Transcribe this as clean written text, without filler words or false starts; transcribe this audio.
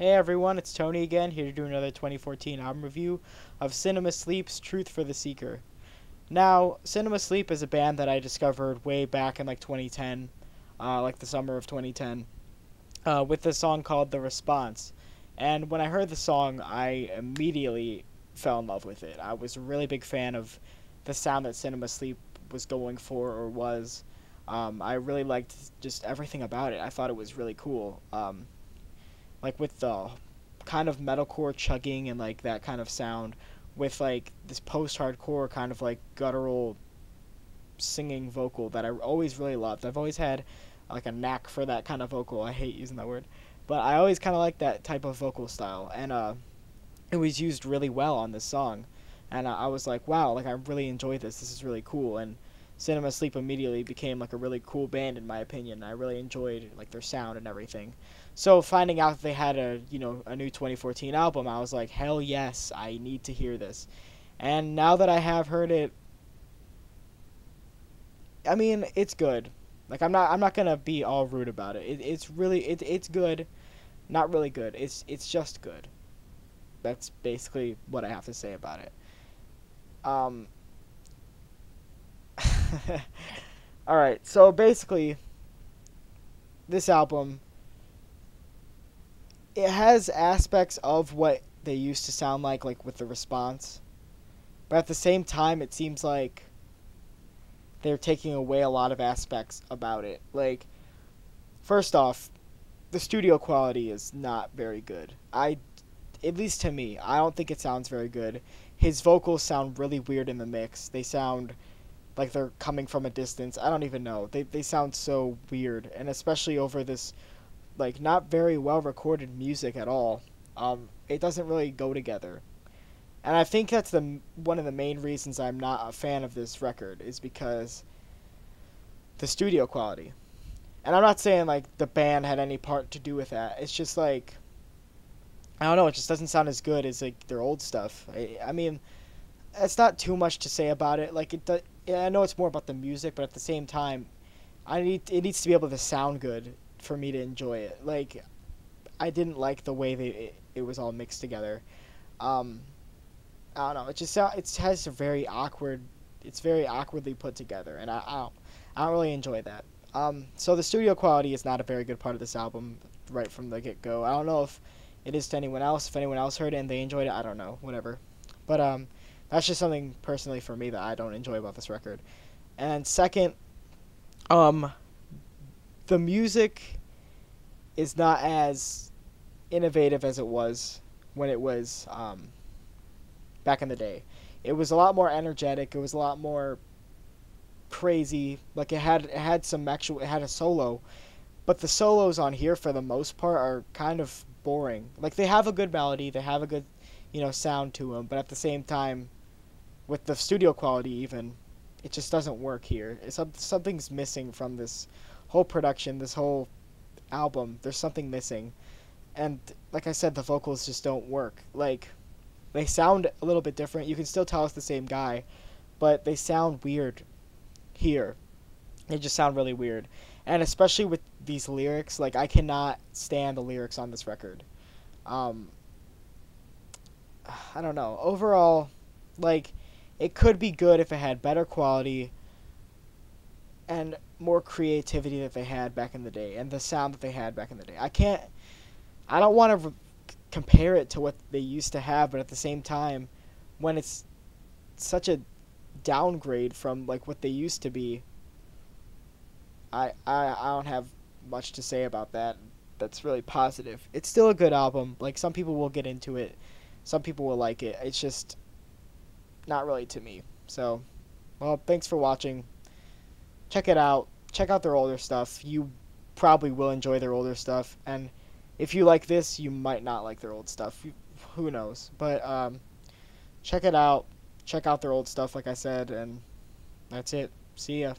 Hey everyone, it's Tony again, here to do another 2014 album review of Cinema Sleep's Truth for the Seeker. Now, Cinema Sleep is a band that I discovered way back in like 2010, like the summer of 2010, with a song called The Response. And when I heard the song, I immediately fell in love with it. I was a really big fan of the sound that Cinema Sleep was going for or was. I really liked just everything about it. I thought it was really cool. Like with the kind of metalcore chugging and like that kind of sound with like this post-hardcore kind of like guttural singing vocal that I always really loved. I've always had like a knack for that kind of vocal. I hate using that word, but I always kind of like that type of vocal style, and it was used really well on this song, and I was like, wow, like I really enjoy this. This is really cool, and Cinema Sleep immediately became like a really cool band in my opinion. I really enjoyed like their sound and everything. So finding out that they had a new 2014 album, I was like, hell yes, I need to hear this. And now that I have heard it, I mean, it's good. Like I'm not gonna be all rude about it. It's good, not really good. It's just good. That's basically what I have to say about it. Um, all right. So basically, this album, it has aspects of what they used to sound like with the response, but at the same time, it seems like they're taking away a lot of aspects about it. Like, first off, the studio quality is not very good. At least to me, I don't think it sounds very good. His vocals sound really weird in the mix. They sound like they're coming from a distance. I don't even know. They sound so weird, and especially over this like not very well recorded music at all. It doesn't really go together. And I think that's the one of the main reasons I'm not a fan of this record is because the studio quality. And I'm not saying like the band had any part to do with that. It's just like I don't know. It just doesn't sound as good as like their old stuff. I mean, it's not too much to say about it. Like yeah, I know it's more about the music, but at the same time, it needs to be able to sound good for me to enjoy it. Like I didn't like the way it was all mixed together. Um, I don't know. It has a very awkward. It's very awkwardly put together, and I don't really enjoy that. So the studio quality is not a very good part of this album right from the get go. I don't know if it is to anyone else. If anyone else heard it and they enjoyed it, I don't know. Whatever. But that's just something personally for me that I don't enjoy about this record. And second, um, the music is not as innovative as it was when it was back in the day. It was a lot more energetic. It was a lot more crazy. Like it had a solo, but the solos on here for the most part are kind of boring. Like they have a good melody, they have a good sound to them, but at the same time, with the studio quality even, it just doesn't work here. Something's missing from this whole production, this whole album. There's something missing, and like I said, the vocals just don't work. Like they sound a little bit different. You can still tell it's the same guy, but they sound weird here. They just sound really weird. And especially with these lyrics, like I cannot stand the lyrics on this record. Um I don't know. Overall, like it could be good if it had better quality and more creativity that they had back in the day and the sound that they had back in the day. I don't want to compare it to what they used to have, but at the same time, when it's such a downgrade from like what they used to be, I don't have much to say about that. That's really positive. It's still a good album. Like some people will get into it, some people will like it. It's just not really to me. So, well, thanks for watching. Check it out. Check out their older stuff. You probably will enjoy their older stuff, and if you like this, you might not like their old stuff. Who knows? But check it out. Check out their old stuff, like I said, and that's it. See ya.